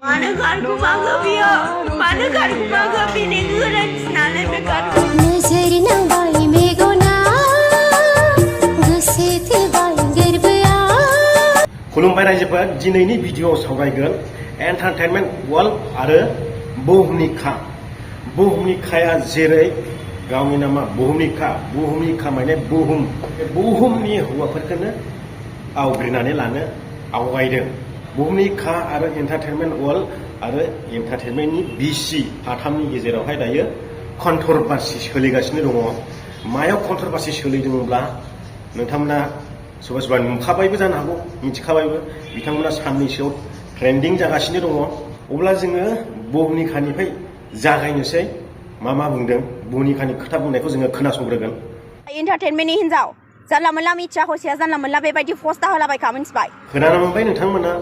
Mana karku bangga biya, mana karku bangga bini guran senale me karku. नजर न बाई में गोना गोसो थबाय गोरबोआ खुलुमबाय रायजोफोर दिनैनि भिडिअ सावरायगोन एन्टारटेनमेन्ट वर्ल्ड आरो बुहुमनि खाया जेरै गावनि नामा बुहुमनि खा माने बुहुमनि हौवाफोरखौनो आवग्रिनानै लानो आवगायदों बुहुमनि खा आरो एन्टारटेनमेन्ट वर्ल्ड आरो एन्टारटेनमेन्टनि बिसि साथामनि गेजेरावहाय दायो कन्ट्रभार्सि सोलिगासिनो दङ मायाव कन्ट्रभार्सि सोलिदोंब्ला नोंथांमोना सोरबा नुखाबायबो जानो हागौ मिथिखाबायबो बिथांमोना साननैसोआव ट्रेन्डिं जागासिनो दङ अब्ला जोङो बुहुमनि खानिफ्राय जागायनोसै मा बुंदों बुहुमनि खानि खोथा बुंनायखौ जोङो खोनासंग्रोगोन एन्टारटेनमेन्टनि हिनजाव जानला मोनला मिथिया हसिया जानला मोनला बेबायदि पस्टा होलाबायखा मिथिबाय खोनानो मोनबाय नोंथांमोना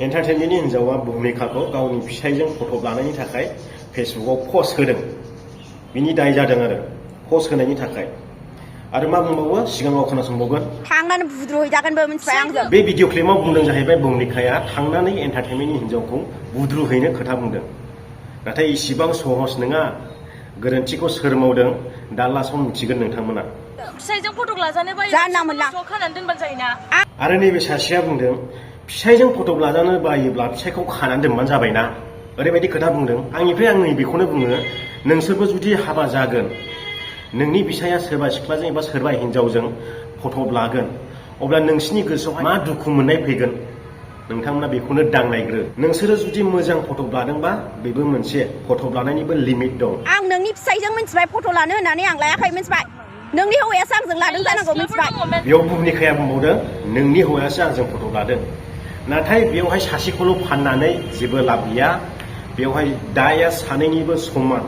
एन्टारटेनमेन्टनि हिनजावा बुहुमनि खाखौ गावनि फिसायजों फट' लानायनि थाखाय फेसबुकआव पस्ट होदों बिनि दाय जादों आरो पस्ट होनायनि थाखाय आरो मा बुंबावो सिगाङाव खोनासंबावगोन थांनानै बुद्रुहैजागोनबो मिथिबाय आंजों बे भिडिअ क्लिपाव बुंदों जाहैबाय बुहुमनिखाया थांनानै एन्टारटेनमेन्टनि हिनजावखौ बुद्रुहैनो खोथा बुंदों नाथाय इसिबां सहस नङा गोरोन्थिखौ सोर मावदों दा लासाव मिथिगोन नोंथांमोना फिसाइजों फट' लाजानो बायो जानला मोनला खानानै दोनबानो जायोना आरो नैबे सासेया बुंदों फिसाइजों फट' लाजानो बायोब्ला फिसाइखौ खानानै दोनबानो जाबायना ओरैबायदि खोथा बुंदों आंनिफ्राय आं बेखौनो बुङो नोंसोरबो जुदि हाबा जागोन नोंनि फिसाया सोरबा सिख्लाजों एबा सोरबा हिनजावजों फट' लागोन अब्ला नोंसिनि गोसोआवहाय मा दुखु मोननाय फैगोन नोंथांमोना बेखौनो दांनायग्रो नोंसोरो जुदि मोजां फट' लादोंबा बेबो मोनसे फट' लानायनिबो लिमिट दं आं नोंनि फिसायजों मिथिबाय फट' लानो होननानै आं लायाखै मिथिबाय नोंनि हौवायासो आंजों लादों जानांगौ मिथिबाय बेयाव बुहुमनिखाया बुंबावदों नोंनि हौवायासो आंजों फट' लादों नाथाय बेवहाय सासेखौल' फाननानै जेबो लाब गैया बेवहाय दाया सानैनिबो समान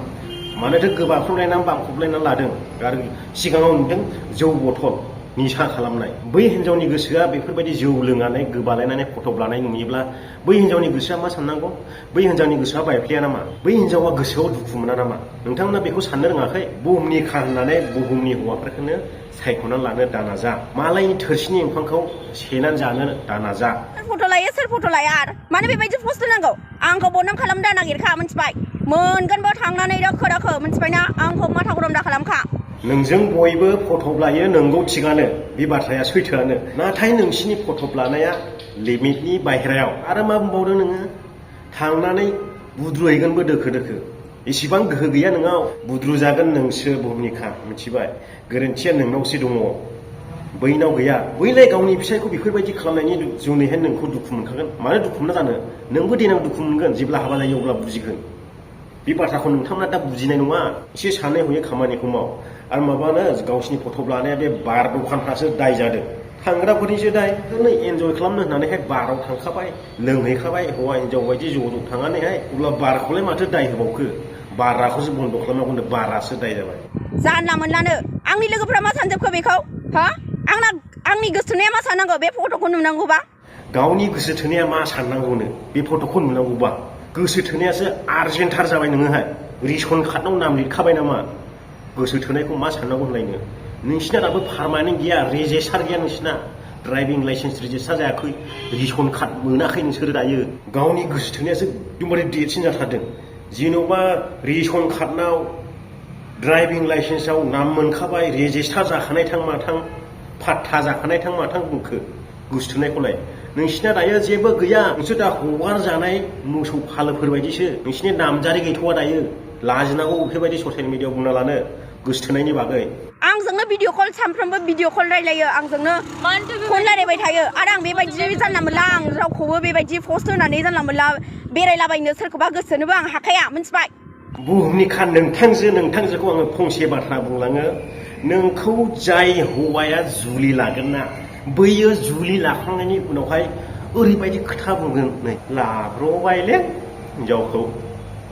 मानोथो गोबाख्रबलायनानै बांख्रबलायनानै लादों आरो सिगाङाव नुदों जौ बथल निसा खालामनाय बै हिनजावनि गोसोआ बेफोरबायदि जौ लोंनानै गोबालायनानै फट' लानाय नुयोब्ला बै हिनजावनि गोसोआ मा साननांगौ बै हिनजावनि गोसोआ बायफ्लेया नामा बै हिनजावा गोसोआव दुखु मोना नामा नोंथांमोना बेखौ साननो रोङाखै बुहुमनि खा होननानै बुहुमनि हौवाफोरखौनो सायख'नानै लानो दानाजा मालायनि थोरसिनि ओंखामखौ सेनानै जानो दानाजा फट' लायो सोर फट' लाया आरो मानो बेबायदि पस्ट होनांगौ आंखौ बदनाम खालामनो दा नागिरखा मिथिबाय मोनगोनबो थांनानै दोखो मिथिबायना आंखौ माथा गरम दा खालामखा नोंजों बयबो फट' लायो नंगौ थिगानो बे बाथ्राया सैथोआनो नाथाय नोंसिनि फट' लानाया लिमिटनि बाहेरायाव आरो मा बुंबावदों नोङो थांनानै बुद्रुहैगोनबो दोखो इसिबां गोहो गैया नोंनाव बुद्रुजागोन नोंसो बुहुमनिखा मिथिबाय गोरोन्थिया नोंनावसो दङ बैनाव गैया बैलाय गावनि फिसायखौ बेफोरबायदि खालामनायनि जुनैहाय नोंखौ दुखु मोनखागोन मानो दुखु मोना जानो नोंबो देनां दुखु मोनगोन जेब्ला हाबा जायो अब्ला बुजिगोन बे बाथ्राखौ नोंथांमोना दा बुजिनाय नङा एसे साननाय हयै खामानिखौ माव आरो माबानो गावसिनि फट' लानाया बे बार दखानफ्रासो दाय जादों थांग्राफोरनिसो दाय नै एन्जय खालामनो होननानैहाय बाराव थांखाबाय लोंहैखाबाय हौवा हिनजाव बायदि ज' थांनानैहाय अब्ला बारखौलाय माथो दाय होबावखो बाराखौसो बन्द' खालामनांगौ बारासो दाय जाबाय जानला मोनलानो आंनि लोगोफ्रा मा सानजोबखो बेखौ हा आंनि गोसो थोनाया मा साननांगौ बे फट'खौ नुनांगौबा गावनि गोसो थोनाया मा साननांगौनो बे फट'खौ नुनांगौबा गोसो थोनायासो आर्जेन्टार जाबाय नोङोहाय रेसन कार्डआव नाम लिरखाबाय नामा गोसो थोनायखौ मा साननांगौ होनलायनो नोंसिना दाबो पारमानेन्ट गैया रेजिस्टार गैया नोंसिना ड्राइभिं लाइसेन्स रेजिस्टार जायाखै रेसन कार्ड मोनाखै नोंसोरो दायो गावनि गोसो थोनायासो एकदमबारे देरसिन जाथारदों जेन'बा रेसन कार्डनाव ड्राइभिं लाइसेन्सआव नाम मोनखाबाय रेजिस्टार जाखानाय थां माथां फाट्टा जाखानाय थां माथां बुंखो गोसो थोनायखौलाय नोंसिना दायो जेबो गैया नोंसोर दा हगार जानाय मोसौ फालोफोर बायदिसो नोंसिनि नामजारि गैथ'वा दायो लाजिनांगौ बेफोरबायदि ससियेल मिडियाआव बुंना लानो गोसो थोनायनि बागै आंजोंनो भिडिअ कल सानफ्रोमबो भिडिअ कल रायलायो आंजोंनो फन रायलायबाय थायो आरो आं बेबायदि जानला मोनला आं रावखौबो बेबायदि पस्ट होनानै जानला मोनला बेरायलाबायनो सोरखौबा गोसोनोबो आं हाखाया मिथिबाय बुहुमनि खा नोंथांजोखौ आङो फंसे बाथ्रा बुंलाङो नोंखौ जाय हौवाया जुलि लागोन ना बैयो जुलि लाखांनायनि उनावहाय ओरैबायदि खोथा बुंगोन नै लाब्रबायले हिनजावखौ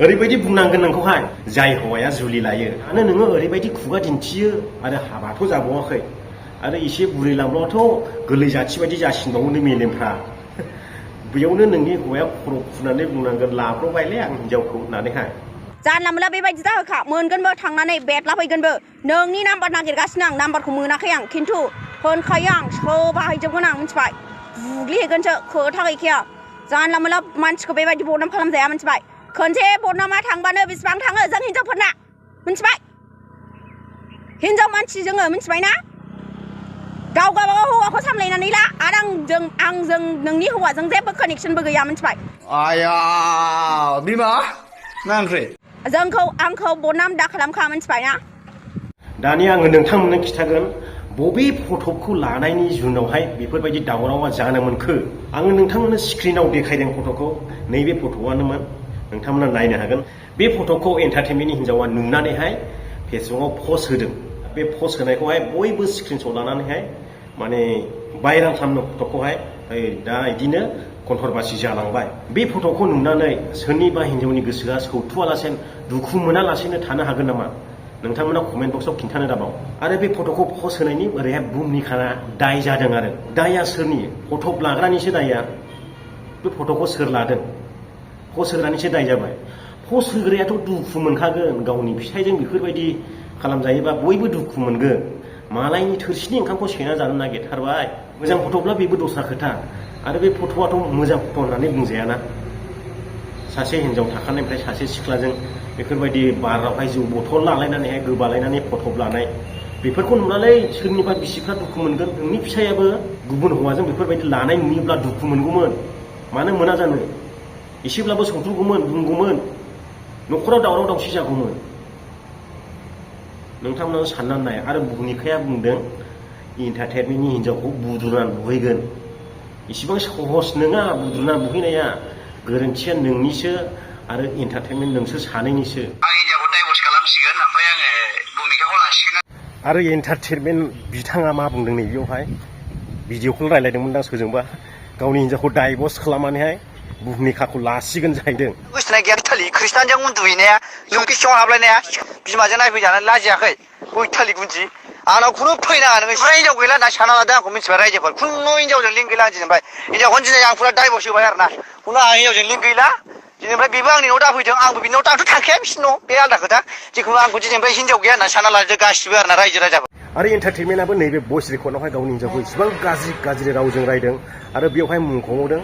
ओरैबायदि बुंनांगोन नोंखौहाय जाय हौवाया जुलि लायो मानो नोङो ओरैबायदि खुगा दिन्थियो आरो हाबाथ' जाबावाखै आरो एसे बुरैलांब्लाथ' गोरलै जाथि बायदि जासिनबावनो मेलेमफ्रा बेयावनो नोंनि हौवाया खर' फुनानै बुंनांगोन लाब्रबायले आं हिनजावखौ होननानैहाय जानला मोनला बेबायदि जाहोखा मोनगोनबो थांनानै बेदलाफैगोनबो नोंनि नाम्बार नागिरगासिनो आं नाम्बारखौ मोनाखै आं खिन्थु होनखायो आं सोबाहायजोबगोन आं मिथिबाय बुग्लिहैगोनसो खोथा गैखाया जानला मोनला मानसिखौ बेबायदि बदनाम खालामजाया मिथिबाय खनसे बदनामा थांबानो बेसेबां थाङो जों हिनजावफोरना मिथिबाय हिनजाव मानसि जोङो मिथिबाय ना गाव गावबागाव हौवाखौ सामलायनानै ला आरो आंजों नोंनि हौवाजों जेबो कानेक्सनबो गैया मिथिबाय आया बिमा नांख्रे आंखौ बदनाम दा खालामखा मिथिबाय ना दानिया आङो नोंथांमोननो खिथागोन बबे फटकखौ लानायनि जुनावहाय बेफोरबायदि दावरावा जानो मोनखो आङो नोंथांमोननो स्क्रिनाव देखायदों फटकखौ नैबे फटकआनोमोन नोंथांमोना नायनो हागोन बे फटकखौ एन्टारटेनमेन्टनि हिनजावा नुनानैहाय फेसबुकआव पस्ट होदों बे पस्ट होनायखौहाय बयबो स्क्रिनशट लानानैहाय माने भाइराल खालामनो फटकखौहाय दा इदिनो कन्ट्रभार्सि जालांबाय बे फटकखौ नुनानै सोरनिबा हिनजावनि गोसोआ सौथुआलासेनो दुखु मोनालासेनो थानो हागोन नामा नोंथांमोना कमेन्ट बक्सआव खिन्थानो दाबाव आरो बे फटकखौ पस्ट होनायनि ओरैहाय बुमनिखाना दाय जादों आरो दाया सोरनि फटक लाग्रानिसो दाया बे फटकखौ सोर लादों पस्ट होग्रानिसो दाय जाबाय पस्ट होग्रायाथ' दुखु मोनखागोन गावनि फिसायजों बेफोरबायदि खालामजायोबा बयबो दुखु मोनगोन मालायनि थोरसिनि ओंखामखौ सेना जानो नागिरथारबाय मोजां फटकब्ला बेबो दस्रा खोथा आरो बे फटकआथ' मोजां फट' होननानै बुंजायाना सासे हिनजाव थाखानायनिफ्राय सासे सिख्लाजों बेफोरबायदि बारावहाय जौ बथल लालायनानैहाय गोबालायनानै फटक लानाय बेफोरखौ नुनानै सोरनिबा बिसिफ्रा दुखु मोनगोन नोंनि फिसायाबो गुबुन हौवाजों बेफोरबायदि लानाय नुयोब्ला दुखु मोनगौमोन मानो मोना जानो एसेब्लाबो संख्रुगौमोन बुंगौमोन न'खराव दावराव दावसि जागौमोन नोंथांमोनाव साननानै नाय आरो बुहुनिखाया बुंदों एन्टारटेनमेन्टनि हिनजावखौ बुद्रुनानै बुहैगोन इसिबां सहस नङा बुद्रुना बुहैनाया गोरोन्थिया नोंनिसो आरो एन्टारटेनमेन्ट नोंसोर सानैनिसो आं हिनजावखौ डाइभर्स खालामसिगोन ओमफ्राय आङो भुमिकाखौ लासिगोन आरो एन्टारटेनमेन्ट बिथाङा मा बुंदों नैबेयावहाय भिडिअखौ रायलायदोंमोन दां सोरजोंबा गावनि हिनजावखौ डाइभर्स खालामनानैहाय भुमिकाखौ लासिगोन जाहैदों गोसोनाय गैया थालि खृष्टानजों उन्दुहैनाया नोंखि सिङाव हाबलायनाया बिमाजों नायफैजानानै लाजियाखै गय थालि गुन्जि आंनाव खुनु फैनाङा नोङो फुरा हिनजाव गैला होनना साना लादों आंखौ मिथिबाय रायजोफोर खुनु हिनजावजों लिंक गैला दिनैफ्राय हिनजावखौनो दिनै आं फुरा डाइभर्स होबाय आरो ना खुनु आं हिनजावजों लिंक गैला दिनैफ्राय बेबो आंनि न'आव दाफैदों आंबो बिनि न'आव आंथ' थांखाया बिसिनि न' बे आलादा खोथा जिखुनु आंखौ दिनैफ्राय हिनजाव गैया होनना साना लादों गासिबो आरो ना रायजो राजाफोर आरो एन्टारटेनमेन्टआबो नैबे भइस रेकर्डआवहाय गावनि हिनजावखौ इसिबां गाज्रि रावजों रायदों आरो बेवहाय मुंख'बावदों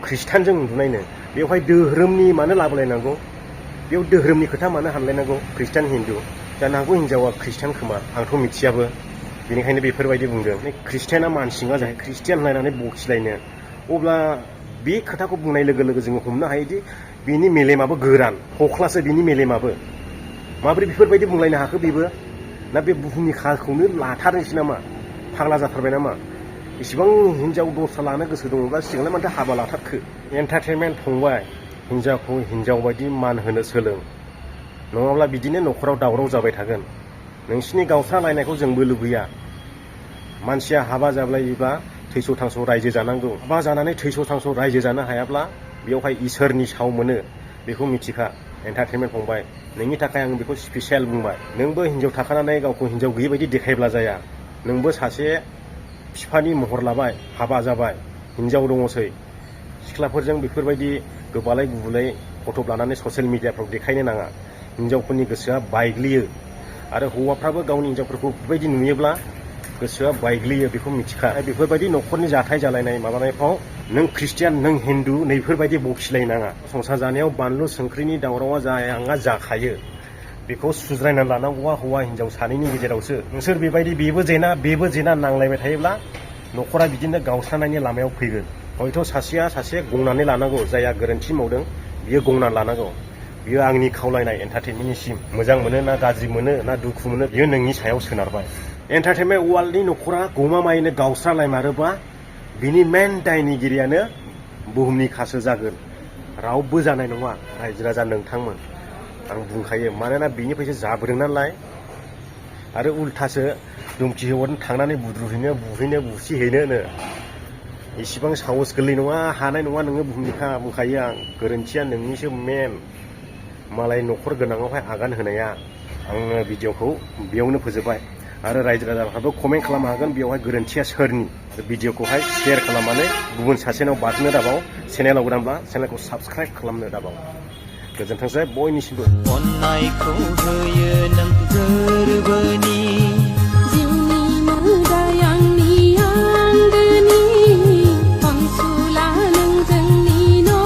खृष्टानजों उन्दुनायनो बेवहाय धोरोमनि मानो लाबोलायनांगौ बेयाव धोरोमनि खोथा मानो हानलायनांगौ खृष्टान हिन्दु जानो हागौ हिनजावा खृष्टान खोमा आंथ' मिथियाबो बेनिखायनो बेफोरबायदि बुंदों खृष्टाना मानसि नङा जाहै खृष्टियान होनलायनानै बखिलायनो अब्ला बे खोथाखौ बुंनाय लोगो लोगो जोङो हमनो हायोदि बिनि मेलेमाबो गोरान हख्लासो बिनि मेलेमाबो माबोरै बेफोरबायदि बुंलायनो हाखो बेबो ना बे बुहुमनि खाखौनो लाथारनोसै नामा फाग्ला जाथारबाय नामा इसिबां हिनजाव दस्रा लानो गोसो दङब्ला सिगांलाय माथो हाबा लाथारखो एन्टारटेनमेन्ट फंबाय हिनजावखौ हिनजाव बायदि मान होनो सोलों नङाब्ला बिदिनो न'खराव दावराव जाबाय थागोन नोंसिनि गावस्रालायनायखौ जोंबो लुबैया मानसिया हाबा जाब्लायोब्ला थैस' थांस' रायजो जानांगौ हाबा जानानै थैस' थांस' रायजो जानो हायाब्ला बेवहाय इसोरनि साव मोनो बेखौ मिथिखा एन्टारटेनमेन्ट फंबाय नोंनि थाखाय आं बेखौ स्पेसियेल बुंबाय नोंबो हिनजाव थाखानानै गावखौ हिनजाव गैयै बायदि देखायब्ला जाया नोंबो सासे बिफानि महर लाबाय हाबा जाबाय हिनजाव दङसै सिख्लाफोरजों बेफोरबायदि गोबालाय गुबुलाय फट' लानानै ससियेल मिडियाफ्राव देखायनो नाङा हिनजावफोरनि गोसोआ बायग्लियो आरो हौवाफ्राबो गावनि हिनजावफोरखौ बेबायदि नुयोब्ला गोसोआ बायग्लियो बेखौ मिथिखा बेफोरबायदि न'खरनि जाथाय जालायनाय माबानायफ्राव नों खृष्टियान नों हिन्दु नैफोरबायदि बखिलायनाङा संसार जानायाव बानलु संख्रिनि दावरावा जायाङा जाखायो बेखौ सुज्रायना लानांगौआ हौवा हिनजाव सानैनि गेजेरावसो नोंसोर बेबायदि बेबो जेना नांलायबाय थायोब्ला न'खरा बिदिनो गावस्रानायनि लामायाव फैगोन हयथ' सासेया सासे गंनानै लानांगौ जायहा गोरोन्थि मावदों बियो गंनानै लानांगौ बियो आंनि खावलायनाय एन्टारटेनमेन्टनिसिम मोजां मोनो ना गाज्रि मोनो ना दुखु मोनो बियो नोंनि सायाव सोनारबाय एन्टारटेनमेन्ट वार्ल्डनि न'खरा गमामायैनो गावस्रालायमारोबा बिनि मेन दायनिगिरियानो बुहुमनि खासो जागोन रावबो जानाय नङा रायजो राजा नोंथांमोन आं बुंखायो मानोना बिनिफ्रायसो जाबोदों नालाय आरो उल्थासो दुमखि हरनो थांनानै बुहैनो बुसिहैनो इसिबां साहस गोरलै नङा हानाय नङा नोङो बुहुमनिखा बुंखायो आं गोरोन्थिया नोंनिसो मेन मालाय न'खर गोनाङावहाय आगान होनाया आङो भिडिअखौ बेयावनो फोजोबबाय आरो रायजो राजाफ्राबो कमेन्ट खालामनो हागोन बेवहाय गोरोन्थिया सोरनि भिडिअखौहाय शेयार खालामनानै गुबुन सासेनाव बारनो दाबाव चेनेलाव गोदानब्ला चेनेलखौ साबस्क्राइब खालामनो दाबाव गोजोनथोंसै बयनिसिमबो अननायखौ होयो नों गोरबोनि जिउनि मोदाय आंनि आंगोनि बांसुला नों जोंनि न'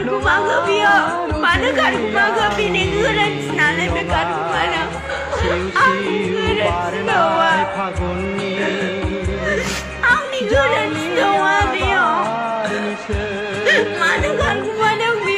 गारगुमाखो बियो मानो गारगुमाखो बिनि गोरोन्थि नालाय बे गारगुमानो आंनि गोरोन्थि नङा आंनि गोरोन्थि